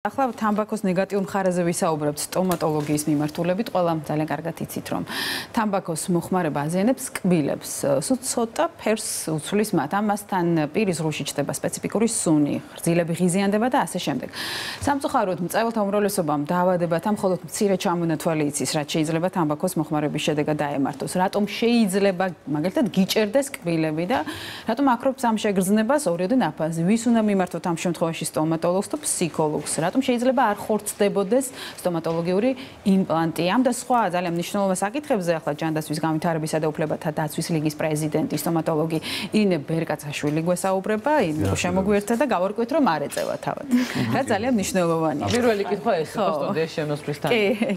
ახლა თამბაქოს ნეგატიურ მხარეზე ვისაუბრებთ სტომატოლოგიის მიმართულებით, ყველა ძალიან კარგად იცით, რომ თამბაქოს მოხმარება აზიანებს კბილებს, ცოტა ფერს უცვლის მათ, ამასთან პირის ღრუში ჩდება სპეციფიკური სუნი, ღრძილები ღიზიანდება და ასე შემდეგ. სამწუხაროდ მწვერვალთა უმრავლესობამ დაავადებათა მხოლოდ მცირე ჩამონათვალი იცის, რაც შეიძლება თამბაქოს მოხმარების შედეგად დაემართოს. რატომ შეიძლება მაგალითად გიჭერდეს კბილები და რატომ აქრობს ამ შეგრძნებას ორიოდე ნაფაზი? ვის უნდა მიმართოთ ამ შემთხვევაში სტომატოლოგს და ფსიქოლოგს? რატომ შეიძლება არ ხორცდებოდეს სტომატოლოგიური იმპლანტი? ამ და სხვა ძალიან მნიშვნელოვან საკითხებზე ახლა ჯანდაცვის განვითარებისა და უფლებათა დაცვის ლიგის პრეზიდენტი სტომატოლოგი ირინე ბერკაცაშვილი გვესაუბრება, შემოგვიერთდა და გავარკვევთ, რომ არ ეწევა თავად. რა ძალიან მნიშვნელოვანია. პირველი კითხვა ეს იყო სტუდიაში შემოსვლისთან.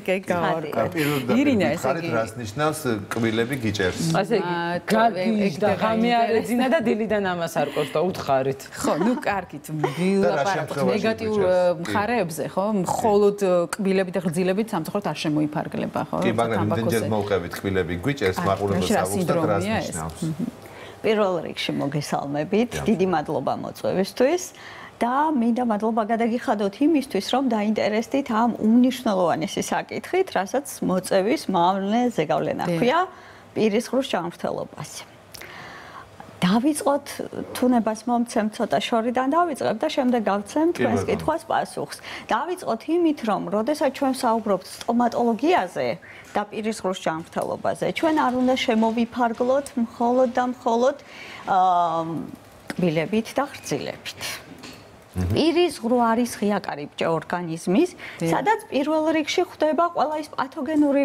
კი, გავარკვევთ. ირინე, ესე იგი, რას ნიშნავს კბილები გიჭერს? ასე იგი, გაგიჟდა, ღამე არ ეძინა და დილიდან ამას არ ყოს და უთხარით. ხო, ნუ კარგით, ვილაპარაკოთ ნეგატიურ მხარეებზე, ხო? მხოლოდ კბილები და ღრძილებით სამწუხაროდ არ შემოიფარგლება, ხო? კი, მაგრამ იმდენჯერ მოვყევით კბილები გიჭერს, მაყურებელს აუხსნათ რას ნიშნავს. პირველ რიგში მოგესალმებით, დიდი მადლობა მოწვევისთვის. და მინდა მადლობა გადაგიხადოთ იმისთვის, რომ დაინტერესდით ამ უმნიშვნელოვანესი საკითხით, რასაც მოწევის მავნე ზეგავლენა ჰქვია პირის ღრუს ჯანმრთელობას. დავიწყოთ თუნებას მომცემ ცოტა შორიდან დავიწყებ და შემდეგ გავცემ თქვენს კითხვას პასუხს. დავიწყოთ იმით, რომ როდესაც ჩვენ საუბრობთ სტომატოლოგიაზე და პირის ღრუს ჯანმრთელობაზე, ჩვენ არ უნდა შემოვიფარგლოთ მხოლოდ და მხოლოდ კბილებით და ღრძილებით. პირის ღრუ არის ღია კარიბჭე ორგანიზმის, სადაც პირველ რიგში ხვდება ყველა ის პათოგენური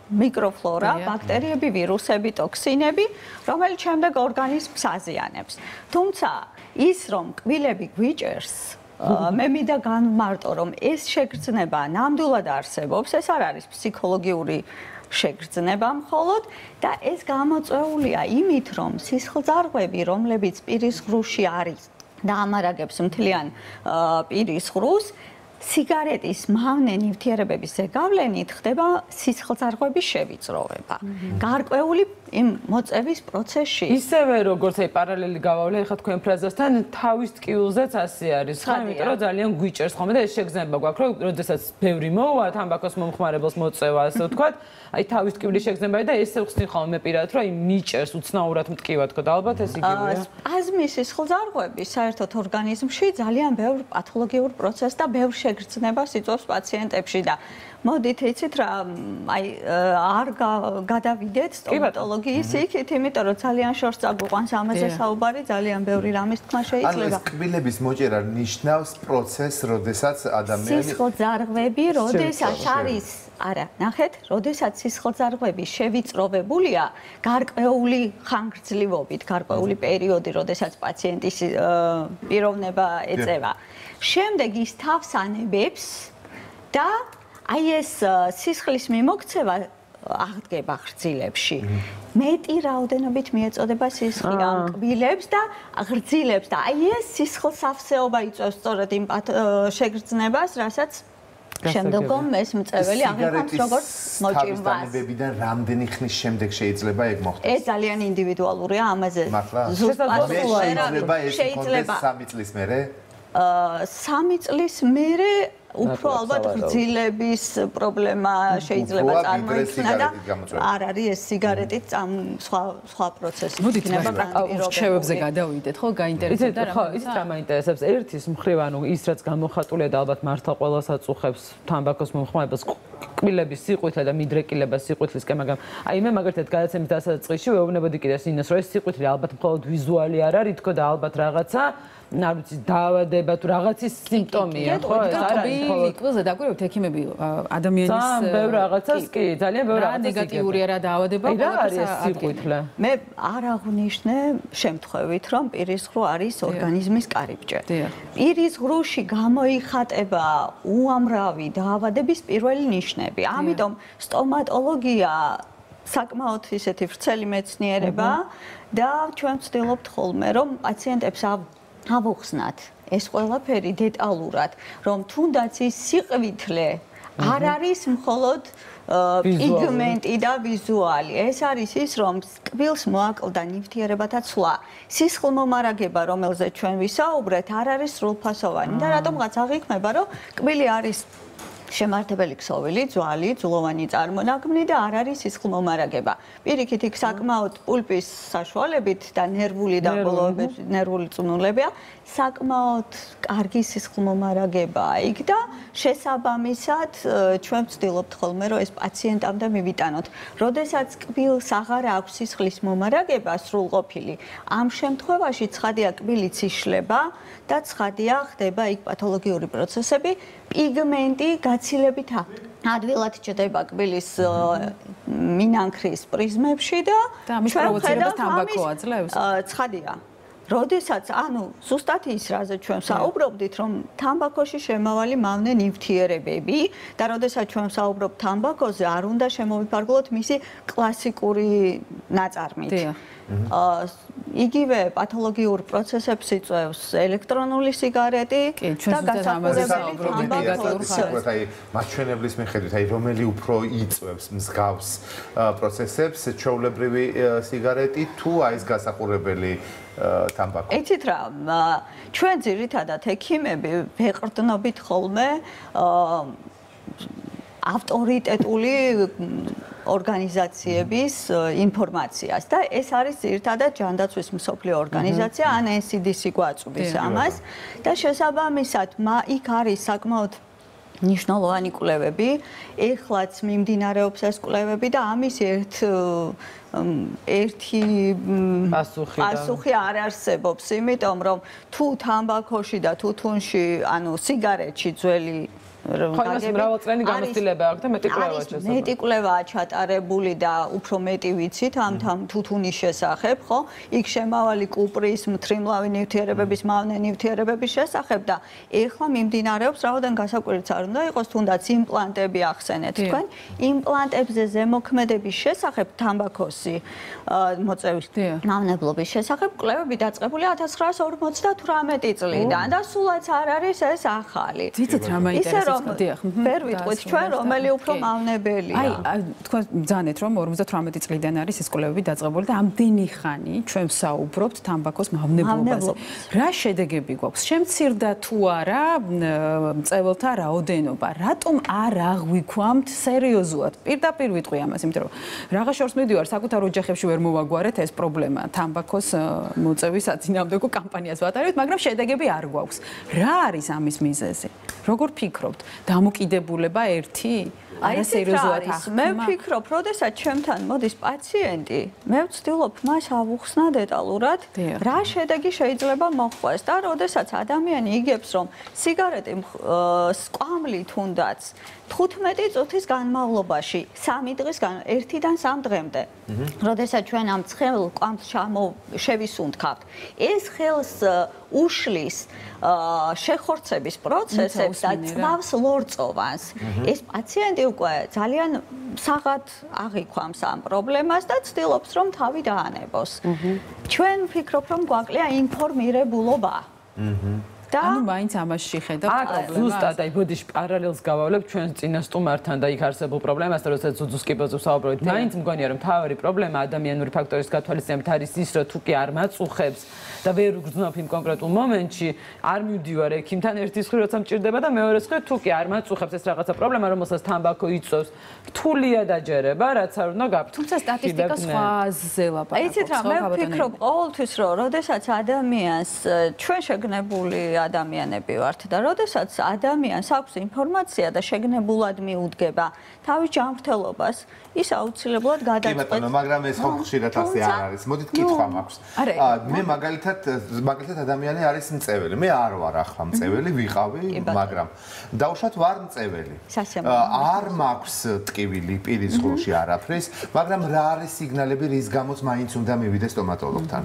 მიკროფლორა, ბაქტერიები, ვირუსები, ტოქსინები, რომელიც შემდეგ ორგანიზმს აზიანებს. თუმცა ის, რომ კბილები გვიჭერს, მე მინდა განვმარტო, რომ ეს შეგრძნება ნამდვილად არსებობს, ეს არ არის ფსიქოლოგიური შეგრძნება მხოლოდ და ეს გამოწვეულია იმით, რომ სისხლძარღვები, რომლებიც პირის ღრუში არის და ამარაგებს მთლიან პირის ღრუს, სიგარეტის მავნე ნივთიერებების ზეგავლენით ხდება სისხლძარღვების შევიწროვება. გარკვეული იმ მოწევის პროცესში. ისევე როგორც აი პარალელი გავავლე ხა თქვენ ფრაზასთან, თავის ტკივილზეც ასე არის. ხა იმიტომ რომ ძალიან გვიჭერს ხოლმე და ეს შეგრძნება გვაქვს, რომ როდესაც ბევრი მოვა თამბაქოს მომხმარებელს მოწევა, ასე ვთქვათ, აი თავის ტკივილის შეგრძნებაა და ესე ვხსნი ხოლმე პირად, რომ აი მიჭერს უცნაურად მტკივა თქო და ალბათ ეს იგივეა. სპაზმის სისხლძარღვები საერთოდ ორგანიზმში ძალიან ბევრ პათოლოგიურ პროცესს და ბევრ შეგრძნებას იწვევს პაციენტებში და მოდით იცით რა აი არ გადავიდეთ სტომატოლოგიის იქით, იმიტომ რომ ძალიან შორს წაგვიყვანს ამაზე საუბარი, ძალიან ბევრი რამის თქმა შეიძლება. ანუ კბილების მოჭერა ნიშნავს პროცესს, როდესაც ადამიანი სისხლძარღვები, როდესაც არის, არა, ნახეთ, როდესაც სისხლძარღვები შევიწროვებულია გარკვეული ხანგრძლივობით, გარკვეული პერიოდი, როდესაც პაციენტის პიროვნება ეწევა. შემდეგ ის თავს ანებებს და აი ეს სისხლის მიმოქცევა აღდგება ღრძილებში. მეტი რაოდენობით მიეწოდება სისხლი ამ კბილებს და ღრძილებს და აი ეს სისხლსავსეობა იწვევს სწორედ იმ შეგრძნებას, რასაც შემდგომ ეს მწვეველი აღიქვამს როგორც მოჭიმვას. თანებებიდან რამდენი ხნის შემდეგ შეიძლება ეგ მოხდეს? ეს ძალიან ინდივიდუალურია, ამაზე ზუსტად შეიძლება 3 წლის მერე? 3 წლის მერე უფრო ალბათ ღრძილების პრობლემა შეიძლება წარმოიქმნა და არ არის ეს სიგარეტით სხვა პროცესი. მოდით რჩევებზე გადავიდეთ, ხო, გაინტერესებდა რა? ხო, ის რა მაინტერესებს. ერთის მხრივ, ანუ ის რაც გამოხატულია და ალბათ მართლა ყველას აწუხებს თამბაქოს მომხმარებას კბილების სიყვითლე და მიდრეკილება სიყვითლისკენ, მაგრამ აი მე მაგალითად გადაცემის დასაწყისში ვეუბნებოდი კიდეს ინეს, რომ ეს სიყვითლე ალბათ მხოლოდ ვიზუალი არ არის, თქო და ალბათ რაღაცა არ ვიცი დაავადება თუ რაღაცის სიმპტომია, ხო? ეს არ არის მხოლოდ კბილზე დაგვირევთ ექიმები ადამიანის ბევრ რაღაცას კი, ძალიან ბევრ რაღაცას ნეგატიურია რა დაავადება, რა არის ეს სიყვითლე? მე არ აღვნიშნე შემთხვევით, რომ პირის ღრუ არის ორგანიზმის კარიბჭე. პირის ღრუში გამოიხატება უამრავი დაავადების პირველი ნიშნები. ამიტომ სტომატოლოგია საკმაოდ ისეთი ვრცელი მეცნიერება და ჩვენ ვცდილობთ ხოლმე, რომ პაციენტებს ავუხსნათ ეს ყველაფერი დეტალურად, რომ თუნდაც ის სიყვითლე არ არის მხოლოდ პიგმენტი და ვიზუალი. ეს არის ის, რომ კბილს მოაკლდა ნივთიერებათა ცვლა. სისხლმომარაგება, რომელზეც ჩვენ ვისაუბრეთ, არ არის სრულფასოვანი და რატომღაც აღიქმება, რომ კბილი არის შემართებელი ქსოვილი, ძვალი, ძვლოვანი წარმონაქმნი და არ არის სისხლმომარაგება. პირიქით იქ საკმაოდ პულპის საშუალებით და ნერვული დაბოლოებები, ნერვული წნულებია, საკმაოდ კარგი სისხლმომარაგებაა იქ და შესაბამისად ჩვენ ვცდილობთ ხოლმე რომ ეს პაციენტამდე მივიტანოთ. როდესაც კბილს აღარ აქვს სისხლის მომარაგება სრულყოფილი, ამ შემთხვევაში ცხადია კბილიც იშლება და ცხადია ხდება იქ პათოლოგიური პროცესები, პიგმენტი გაცილებით ადვილად ჩდება კბილის მინანქრის პრიზმებში და ამის პროვოცირებას თამბაქო აძლევს. ცხადია. როდესაც, ზუსტად ის, რაზე ჩვენ საუბრობდით, რომ თამბაქოში შემავალი მავნე ნივთიერებები და როდესაც ჩვენ საუბრობთ თამბაქოზე, არ უნდა შემოვიფარგლოთ მისი კლასიკური ნაწარმით. იგივე პათოლოგიურ პროცესებს იწვევს ელექტრონული სიგარეტი და გასაყურებელი თამბაქო. მაჩვენებლის მიხედვით, რომელი უფრო იწვევს მსგავს პროცესებს, ჩვეულებრივი სიგარეტი თუ ეს გასაყურებელი თამბაქო. იცით რა, ჩვენ ძირითადად ექიმები ვეყრდნობით ხოლმე ავტორიტეტული ორგანიზაციების ინფორმაციას და ეს არის ძირითადად ჯანდაცვის მსოფლიო ორგანიზაცია, ან NCDC გვაწვდის ამას და შესაბამისად იქ არის საკმაოდ ნიშნულოვანი კვლევები, ეხლაც მიმდინარეობს ეს კვლევები და ამის ერთი პასუხი არ არსებობს, იმიტომ რომ თუ თამბაქოში და თუთუნში, სიგარეტში ძველი ხომას მრავალწლიანი გამოცდილება აქვს და მეტი კვლევაა შესაძლებელი. მეტი კვლევაა ჩატარებული და უფრო მეტი ვიცით ამ თუთუნის შესახებ, ხო? იქ შემავალი კუპრის, მთრიმლავი ნივთიერებების, მავნე ნივთიერებების შესახებ და ეხლა მიმდინარეობს, რაოდენ გასაკვირიც არ უნდა იყოს, თუნდაც იმპლანტები ახსენეთ თქვენ. იმპლანტებზე ზემოქმედების შესახებ თამბაქოსი მოწევის მავნებლობის შესახებ კვლევები დაწყებული 1958 წლიდან და სულაც არ არის ეს ახალი. ვიცით რა მაინტერესებს? ვერ ვიტყვით ჩვენ რომელი უფრო მავნებელია. თქვენ ბძანეთ რომ 58 წლიდან არის ეს კვლევები დაწყებული და ამდენი ხანი ჩვენ ვსაუბრობთ თამბაქოს მავნებლობაზე. რა შედეგები გვაქვს? შემცირდა თუ არა მწეველთა რაოდენობა? რატომ არ აღვიქვამთ სერიოზულად? პირდაპირ ვიტყვი ამას, იმიტომ რომ რაღა შორს მიდივარ, საკუთარ ოჯახებში ვერ მოვაგვარეთ ეს პრობლემა. თამბაქოს მოწევის საწინააღმდეგო კამპანიას ვატარებთ, მაგრამ შედეგები არ გვაქვს. რა არის ამის მიზეზი? როგორ ფიქრობთ? დამოკიდებულება ერთი? არასერიოზულად ახმა? მე ვფიქრობ, როდესაც ჩემთან მოდის პაციენტი, მე ვცდილობ მას ავუხსნა დეტალურად, რა შედეგი შეიძლება მოხდეს და როდესაც ადამიანი იგებს, რომ სიგარეტი სკვამლი თუნდაც 15 წუთის განმავლობაში, 3 დღის 1-დან 3 დღემდე. როდესაც ჩვენ ამ ცხელ კვამლს შევისუნთქავთ, ეს ხელს უშლის შეხორცების პროცესებს და წვავს ლორწოვანს. ეს პაციენტი უკვე ძალიან საღად აღიქვამს ამ პრობლემას და ცდილობს, რომ თავი დაანებოს. ჩვენ ვფიქრობ, რომ გვაკლია ინფორმირებულობა. მაინც ამაში ხედავთ პრობლემას. ზუსტად, ბოდიში პარალელს გავავლებ ჩვენ წინა სტუმართან და იქ არსებულ პრობლემასთან, როდესაც უძუსკიპოზე ვსაუბრობთ. მაინც მგონია, რომ მთავარი პრობლემა ადამიანური ფაქტორის გათვალისწინებით არის ის, რომ თუ კი არ მაწუხებს და ვერ უგრძნობ იმ კონკრეტულ მომენტში, არ მივდივარ ექიმთან ერთის მხრივ, როცა მჭირდება და მეორე მხრივ, თუ კი არ მაწუხებს ეს რაღაცა პრობლემა, რომელსაც თამბაქო იწვევს, რთულია დაჯერება, რაც არ უნდა გაქვთ. თუმცა სტატისტიკა სხვაზე ლაპარაკობს. იცით რა, მე ვფიქრობ ყოველთვის, რომ როდესაც ადამიანს ჩვენ შეგნებული ადამიანები ვართ და როდესაც ადამიანს აქვს ინფორმაცია და შეგნებულად მიუდგება თავის ჯანმრთელობას, ის აუცილებლად გადაწყვეტს. კი ბატონო, მაგრამ ეს ხო ხშირად ასე არ არის. მოდით კითხვა მაქვს. მე მაგალითად ადამიანი არის მწეველი. მე არ ვარ ახლა მწეველი, ვიყავი, მაგრამ დავუშვათ ვარ მწეველი. არ მაქვს ტკივილი პირის ღრუში არაფრის, მაგრამ რა არის სიგნალები, რის გამოც მაინც უნდა მივიდე სტომატოლოგთან?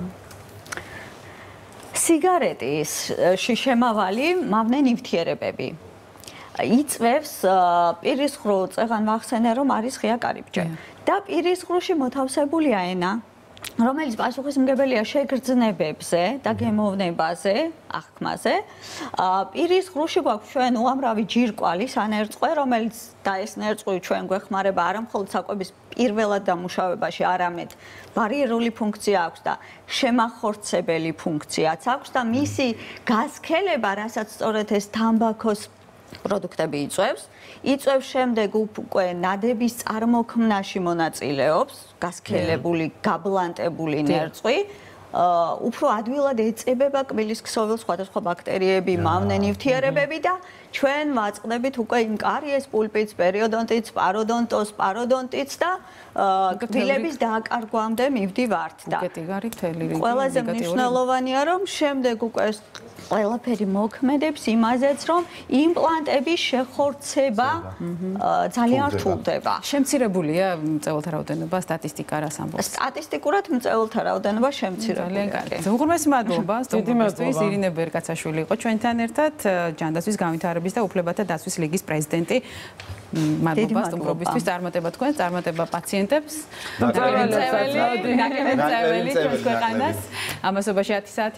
სიგარეტის შემავალი მავნე ნივთიერებები იწვევს პირის ღრუ, წეღან ვახსენე რომ არის ღია კარიბჭე და პირის ღრუში მოთავსებულია ენა რომელიც პასუხისმგებელია შეგრძნებებზე და გემოვნებაზე, აღქმაზე. პირის ღრუში გვაქვს ჩვენ უამრავი ჯირკვალი, სანერწყვე, რომელიც და ეს ნერწყვი ჩვენ გვეხმარება არა მხოლოდ საკვების პირველად დამუშავებაში, არამედ ბარიერული ფუნქცია აქვს და შემახორცებელი ფუნქციაც აქვს და მისი გასქელება, რასაც სწორედ ეს თამბაქოს პროდუქტები იწვევს შემდეგ უკვე ნადების წარმოქმნაში მონაწილეობს გასქელებული, გაბლანტებული ნერწყვი. უფრო ადვილად ეწებება კბილის ქსოვილს სხვადასხვა ბაქტერიები, მავნე ნივთიერებები და ჩვენ ვაწყდებით უკვე იმ კარიეს, პულპიტს, პერიოდონტიტს, პაროდონტიტს და კბილების დააკარგვამდე მივდივართ და ყველაზე მნიშვნელოვანია რომ შემდეგ უკვე ყველაფერი მოქმედებს იმაზეც რომ იმპლანტების შეხორცება ძალიან რთულდება. შემცირებულია მწვერვალთა რაოდენობა, სტატისტიკა რას ამბობს? სტატისტიკურად მწვერვალთა რაოდენობა შემცირებულია. უღრმესი მადლობა სტუმრისთვის. ირინე ბერკაცაშვილი იყო ჩვენთან ერთად, ჯანდაცვის განვითარების და უფლებათა დაცვის ლიგის პრეზიდენტი. მადლობა სტუმრობისთვის, წარმატება თქვენ, წარმატება პაციენტებს. ნაკლებად წეველი ჩვენს ქვეყანას. ამასობაში 10 საათი